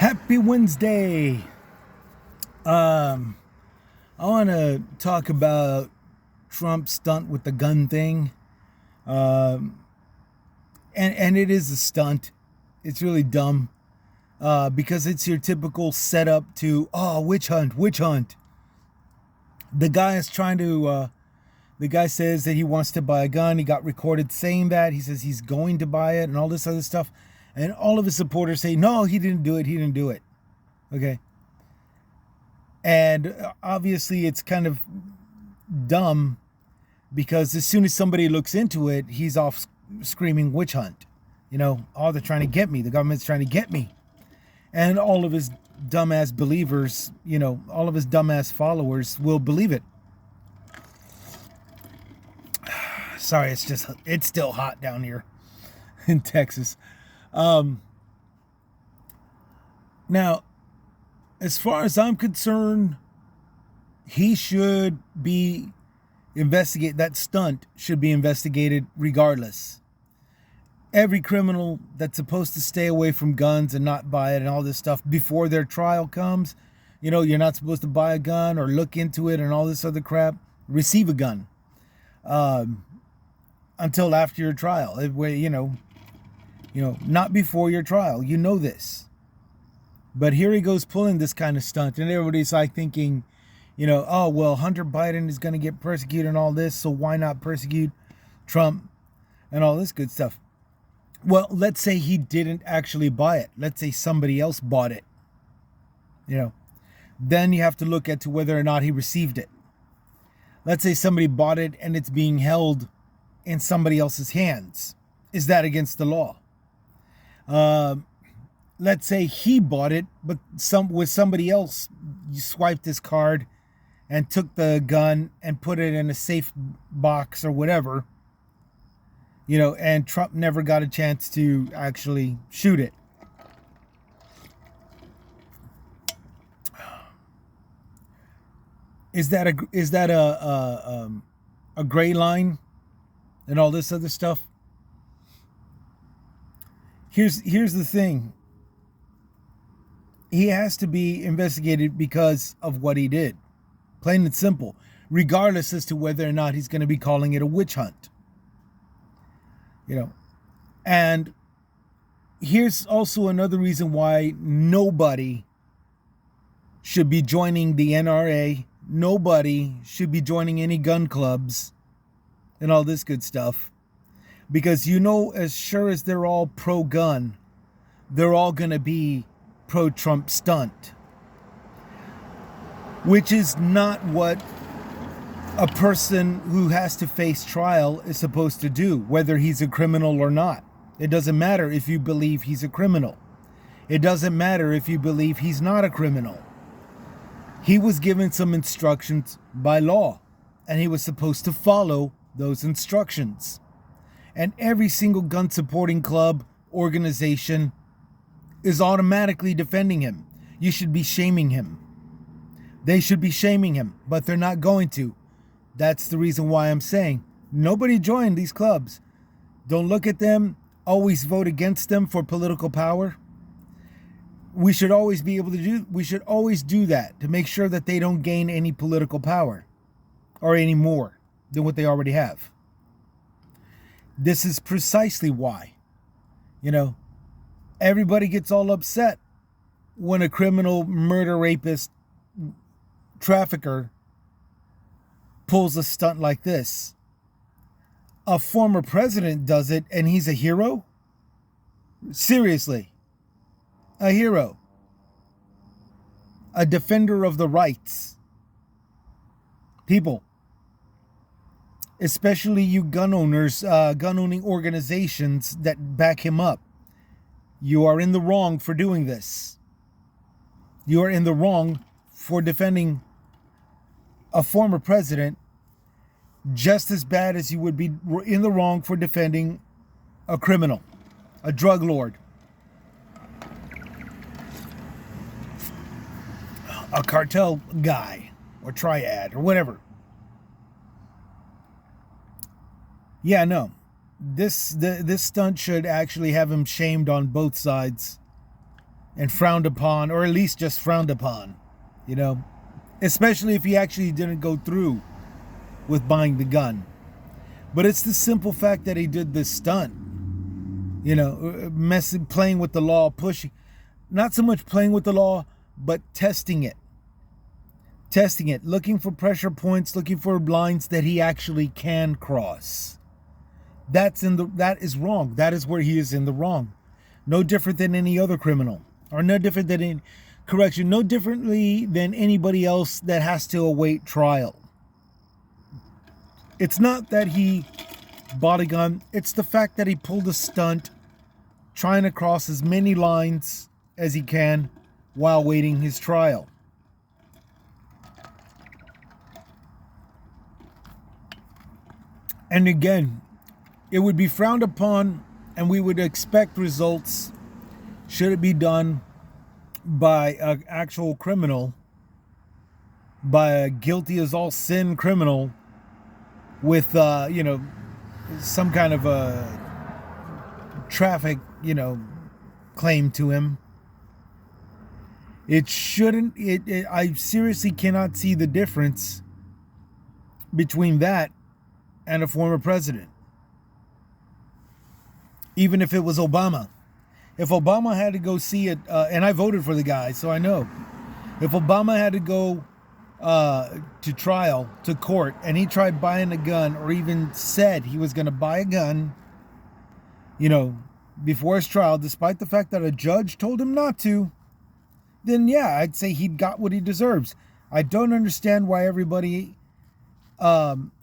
Happy Wednesday. I want to talk about Trump's stunt with the gun thing. Um, and it is a stunt. It's really dumb because it's your typical setup to, witch hunt, witch hunt. The guy is trying to, the guy says that he wants to buy a gun. He got recorded saying that. He says he's going to buy it and all this other stuff. And all of his supporters say, no, he didn't do it. He didn't do it. Okay. And obviously it's kind of dumb because as soon as somebody looks into it, he's off screaming witch hunt. You know, oh, they're trying to get me. The government's trying to get me. And all of his dumbass believers, you know, all of his dumbass followers will believe it. Sorry, it's still hot down here in Texas. Now, as far as I'm concerned, he should be investigated. That stunt should be investigated regardless. Every criminal that's supposed to stay away from guns and not buy it and all this stuff before their trial comes, you know, you're not supposed to buy a gun or look into it and all this other crap, receive a gun until after your trial. Not before your trial. You know this. But here he goes pulling this kind of stunt, and everybody's like thinking, oh, well, Hunter Biden is going to get persecuted and all this, so why not persecute Trump and all this good stuff? Well, let's say he didn't actually buy it. Let's say somebody else bought it. Then you have to look at to whether or not he received it. Let's say somebody bought it and it's being held in somebody else's hands. Is that against the law? Let's say he bought it, but with somebody else, you swiped his card and took the gun and put it in a safe box or whatever, and Trump never got a chance to actually shoot it. Is that a gray line and all this other stuff? Here's the thing. He has to be investigated because of what he did. Plain and simple. Regardless as to whether or not he's going to be calling it a witch hunt. And here's also another reason why nobody should be joining the NRA. Nobody should be joining any gun clubs and all this good stuff. Because as sure as they're all pro-gun, they're all going to be pro-Trump stunt. Which is not what a person who has to face trial is supposed to do, whether he's a criminal or not. It doesn't matter if you believe he's a criminal. It doesn't matter if you believe he's not a criminal. He was given some instructions by law, and he was supposed to follow those instructions. And every single gun-supporting club, organization is automatically defending him. You should be shaming him. They should be shaming him, but they're not going to. That's the reason why I'm saying nobody join these clubs. Don't look at them. Always vote against them for political power. We should always do that to make sure that they don't gain any political power or any more than what they already have. This is precisely why, everybody gets all upset when a criminal, murder, rapist, trafficker pulls a stunt like this. A former president does it and he's a hero? Seriously. A hero. A defender of the rights. People, especially you gun owners, gun-owning organizations that back him up, you are in the wrong for doing this. You are in the wrong for defending a former president just as bad as you would be in the wrong for defending a criminal, a drug lord, a cartel guy or triad or whatever. Yeah, no. This stunt should actually have him shamed on both sides. and frowned upon, or at least just frowned upon, you know, especially if he actually didn't go through with buying the gun. But it's the simple fact that he did this stunt, you know, playing with the law, pushing, not so much playing with the law, but testing it, looking for pressure points, looking for lines that he actually can cross. That is wrong. That is where he is in the wrong. No different than any other criminal, or no different than no differently than anybody else that has to await trial. It's not that he bought a gun. It's the fact that he pulled a stunt trying to cross as many lines as he can while waiting his trial. And again, it would be frowned upon, and we would expect results should it be done by an actual criminal, by a guilty as all sin criminal with, you know, some kind of a traffic, you know, claim to him. It shouldn't, I seriously cannot see the difference between that and a former president. Even if it was Obama. If Obama had to go see it, and I voted for the guy, so I know. If Obama had to go to trial, to court, and he tried buying a gun, or even said he was going to buy a gun, you know, before his trial, despite the fact that a judge told him not to, then yeah, I'd say he got what he deserves. I don't understand why everybody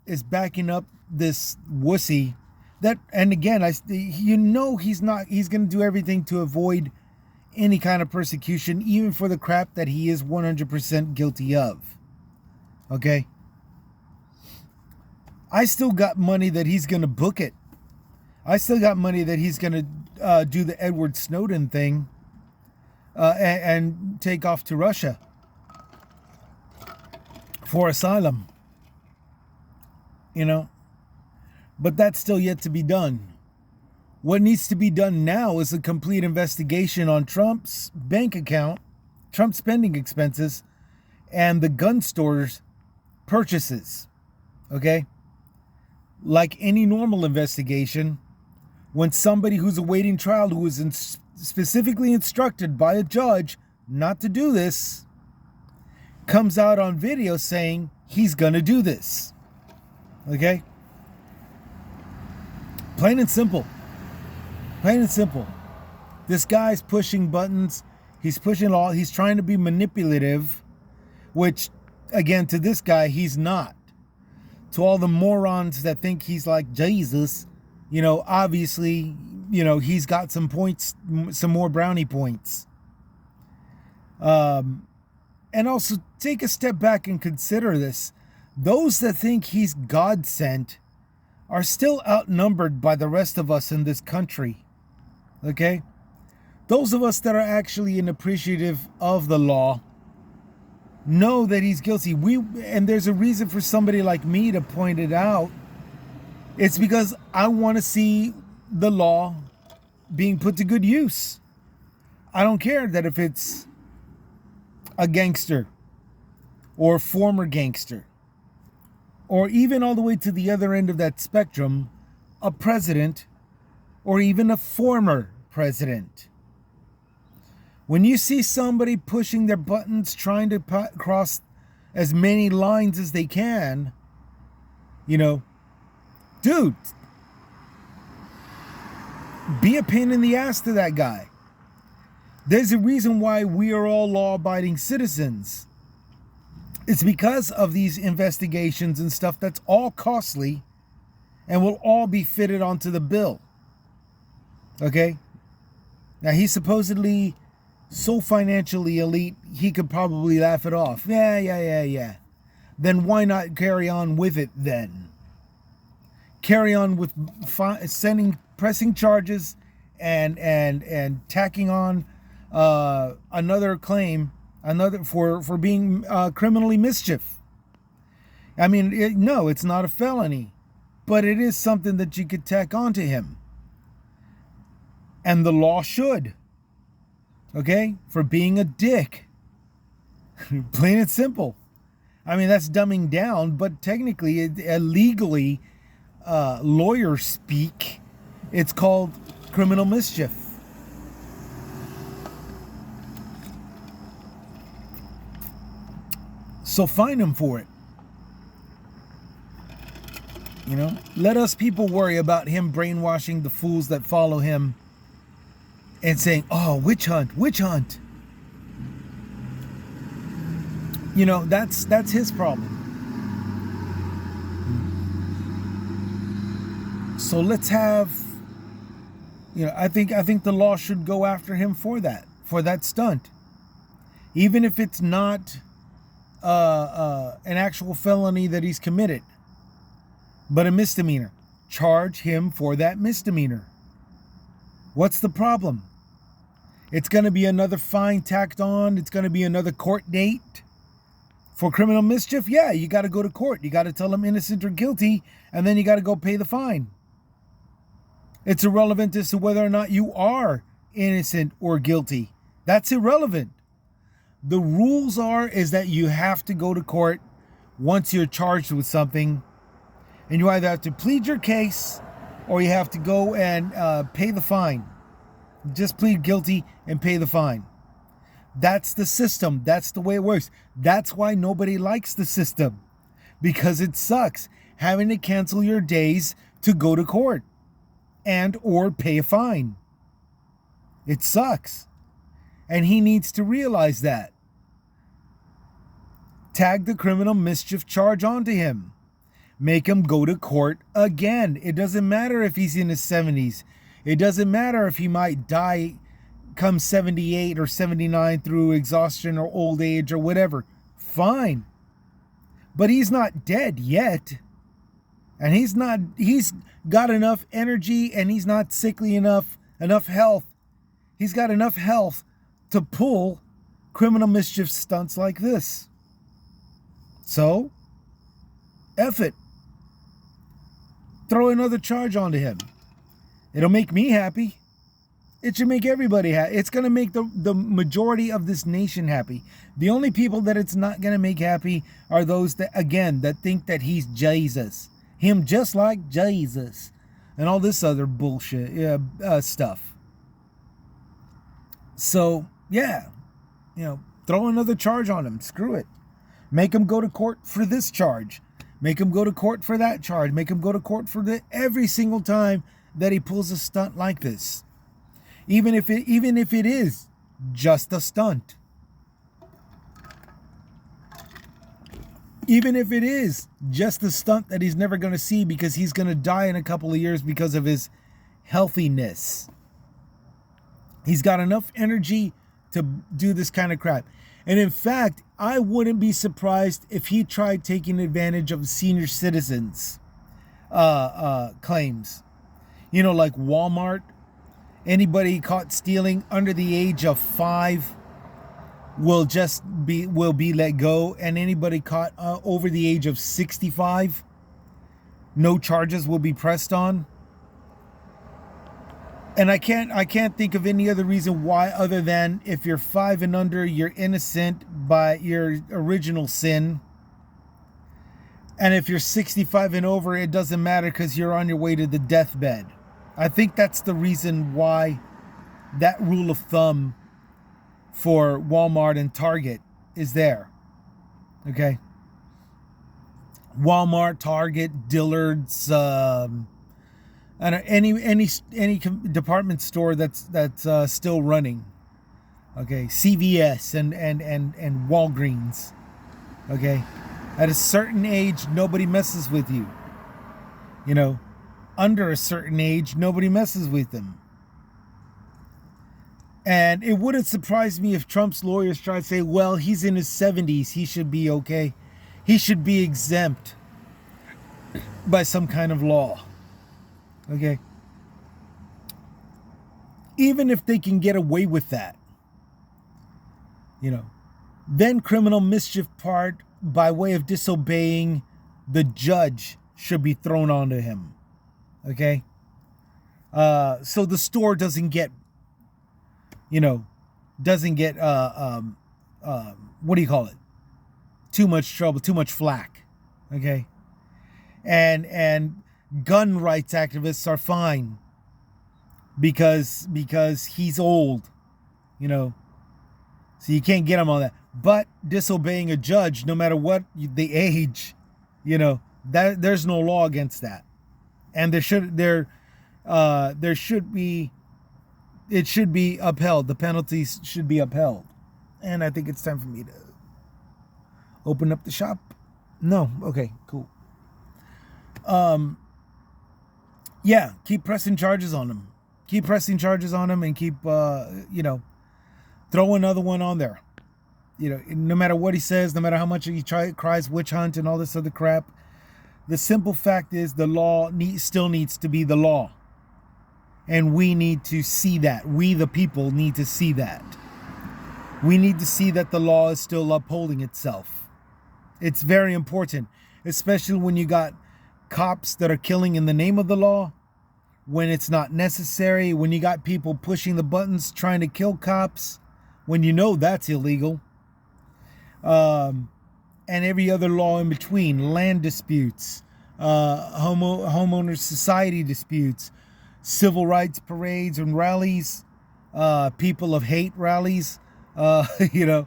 is backing up this wussy. That, and again, you know, he's going to do everything to avoid any kind of persecution, even for the crap that he is 100% guilty of. Okay? I still got money that he's going to book it. I still got money that he's going to do the Edward Snowden thing and take off to Russia for asylum. You know? But that's still yet to be done. What needs to be done now is a complete investigation on Trump's bank account, Trump's spending expenses, and the gun store's purchases. Okay? Like any normal investigation, when somebody who's awaiting trial, who is specifically instructed by a judge not to do this, comes out on video saying he's going to do this. Okay? Plain and simple. Plain and simple. This guy's pushing buttons. He's pushing law. He's trying to be manipulative, which, again, to this guy, he's not. To all the morons that think he's like Jesus, you know, obviously, you know, he's got some points, some more brownie points. And also take a step back and consider this. Those that think he's God sent are still outnumbered by the rest of us in this country. Okay? Those of us that are actually appreciative of the law know that he's guilty. And there's a reason for somebody like me to point it out. It's because I want to see the law being put to good use. I don't care that if it's a gangster or a former gangster, or even all the way to the other end of that spectrum, a president, or even a former president. When you see somebody pushing their buttons, trying to cross as many lines as they can, you know, dude, be a pain in the ass to that guy. There's a reason why we are all law-abiding citizens. It's because of these investigations and stuff that's all costly and will all be fitted onto the bill. Okay? Now, he's supposedly so financially elite, he could probably laugh it off. Yeah. Then why not carry on with it then? Carry on with pressing charges and tacking on another claim, for being criminally mischief. I mean, no, it's not a felony, but it is something that you could tack onto him. And the law should. Okay? For being a dick. Plain and simple. I mean, that's dumbing down, but technically, legally, lawyer speak, it's called criminal mischief. So fine him for it. You know, let us people worry about him brainwashing the fools that follow him and saying, oh, witch hunt, witch hunt. You know, that's his problem. So let's have, you know, I think the law should go after him for that stunt. Even if it's not an actual felony that he's committed, but a misdemeanor. Charge him for that misdemeanor. What's the problem? It's going to be another fine tacked on. It's going to be another court date. For criminal mischief, yeah, you got to go to court. You got to tell them innocent or guilty, and then you got to go pay the fine. It's irrelevant as to whether or not you are innocent or guilty. That's irrelevant. The rules is that you have to go to court once you're charged with something, and you either have to plead your case or you have to go and pay the fine. Just plead guilty and pay the fine. That's the system. That's the way it works. That's why nobody likes the system, because it sucks having to cancel your days to go to court and or pay a fine. It sucks. And he needs to realize that. Tag the criminal mischief charge onto him. Make him go to court again. It doesn't matter if he's in his 70s. It doesn't matter if he might die come 78 or 79 through exhaustion or old age or whatever. Fine. But he's not dead yet. And he's got enough energy, and he's not sickly enough health. He's got enough health to pull criminal mischief stunts like this. So, F it. Throw another charge onto him. It'll make me happy. It should make everybody happy. It's going to make the majority of this nation happy. The only people that it's not going to make happy are those that think that he's Jesus. Him just like Jesus. And all this other bullshit stuff. So, yeah. You know, throw another charge on him. Screw it. Make him go to court for this charge. Make him go to court for that charge. Make him go to court for every single time that he pulls a stunt like this. Even if it is just a stunt. Even if it is just a stunt that he's never going to see because he's going to die in a couple of years because of his healthiness. He's got enough energy to do this kind of crap. And in fact, I wouldn't be surprised if he tried taking advantage of senior citizens' claims. You know, like Walmart. Anybody caught stealing under the age of 5 will be let go, and anybody caught over the age of 65, no charges will be pressed on. And I can't think of any other reason why, other than if you're 5 and under, you're innocent by your original sin. And if you're 65 and over, it doesn't matter because you're on your way to the deathbed. I think that's the reason why that rule of thumb for Walmart and Target is there. Okay? Walmart, Target, Dillard's, and any department store that's still running. Okay, CVS and Walgreens. Okay, at a certain age, nobody messes with you. You know, under a certain age, nobody messes with them. And it wouldn't surprise me if Trump's lawyers try to say, well, he's in his 70s, he should be okay. He should be exempt by some kind of law. Okay. Even if they can get away with that, you know, then criminal mischief part by way of disobeying the judge should be thrown onto him. Okay. So the store doesn't get, you know, doesn't get what do you call it? Too much trouble, too much flack. Okay? And gun rights activists are fine because he's old, you know. So you can't get him on that. But disobeying a judge, no matter what the age, you know, that there's no law against that. And it should be upheld. The penalties should be upheld. And I think it's time for me to open up the shop. No, okay, cool. Yeah, keep pressing charges on him. Keep pressing charges on him, and keep throw another one on there. You know, no matter what he says, no matter how much he cries witch hunt and all this other crap, the simple fact is the law still needs to be the law. And we need to see that. We, the people, need to see that. We need to see that the law is still upholding itself. It's very important, especially when you got cops that are killing in the name of the law, when it's not necessary, when you got people pushing the buttons trying to kill cops, when you know that's illegal. And every other law in between, land disputes, homeowners society disputes, civil rights parades and rallies, people of hate rallies, the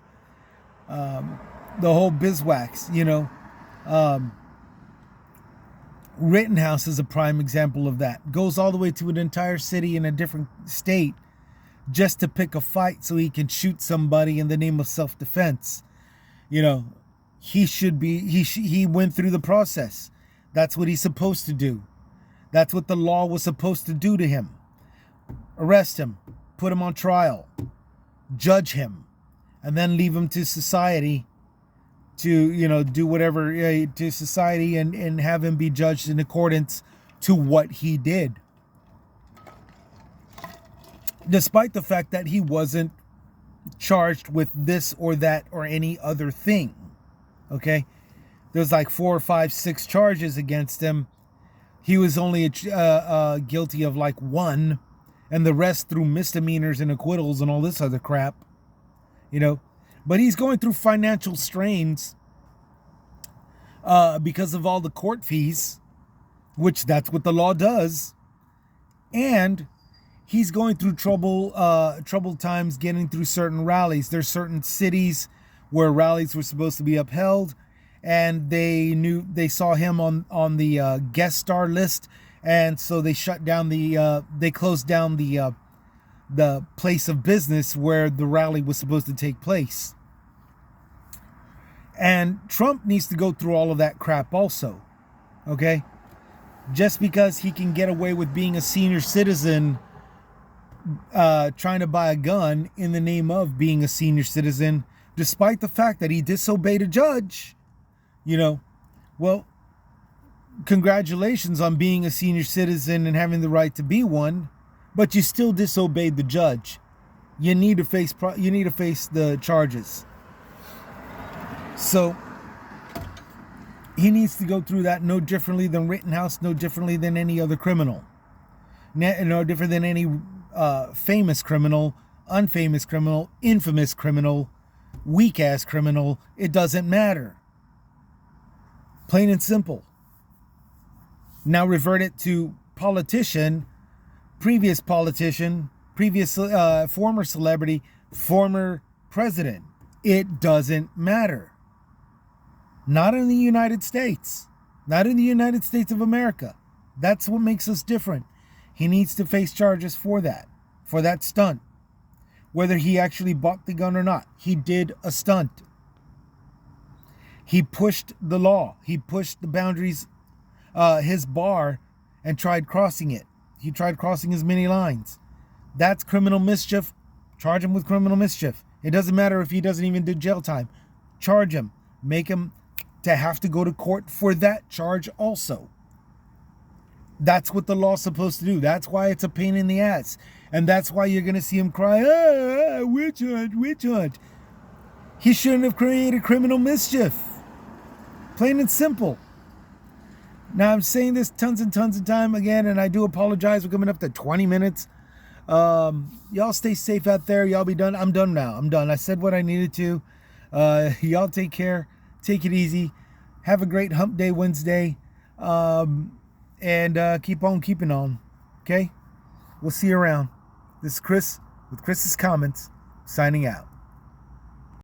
whole bizwax, Rittenhouse is a prime example of that. Goes all the way to an entire city in a different state just to pick a fight so he can shoot somebody in the name of self-defense. You know, he went through the process. That's what he's supposed to do. That's what the law was supposed to do to him. Arrest him, put him on trial, judge him, and then leave him to society to, do whatever to society and have him be judged in accordance to what he did. Despite the fact that he wasn't charged with this or that or any other thing. Okay? There's like 4 or 5, 6 charges against him. He was only guilty of like 1, and the rest through misdemeanors and acquittals and all this other crap. But he's going through financial strains because of all the court fees, which that's what the law does. And he's going through troubled times getting through certain rallies. There's certain cities where rallies were supposed to be upheld, and they saw him on the guest star list, and so they closed down the place of business where the rally was supposed to take place. And Trump needs to go through all of that crap also. Okay? Just because he can get away with being a senior citizen trying to buy a gun in the name of being a senior citizen, despite the fact that he disobeyed a judge, well, congratulations on being a senior citizen and having the right to be one, but you still disobeyed the judge. You need to face the charges. So he needs to go through that no differently than Rittenhouse, no differently than any other criminal, no different than any famous criminal, unfamous criminal, infamous criminal, weak-ass criminal. It doesn't matter. Plain and simple. Now revert it to previous former celebrity, former president. It doesn't matter. Not in the United States. Not in the United States of America. That's what makes us different. He needs to face charges for that stunt. Whether he actually bought the gun or not. He did a stunt. He pushed the law. He pushed the boundaries, his bar, and tried crossing it. He tried crossing as many lines. That's criminal mischief. Charge him with criminal mischief. It doesn't matter if he doesn't even do jail time. Charge him. Make him to have to go to court for that charge also. That's what the law's supposed to do. That's why it's a pain in the ass. And that's why you're going to see him cry, witch hunt, witch hunt. He shouldn't have created criminal mischief. Plain and simple. Now, I'm saying this tons and tons of time again, and I do apologize for coming up to 20 minutes. Y'all stay safe out there. Y'all be done. I'm done now. I'm done. I said what I needed to. Y'all take care. Take it easy. Have a great Hump Day Wednesday. And keep on keeping on. Okay? We'll see you around. This is Chris with Chris's Comments, signing out.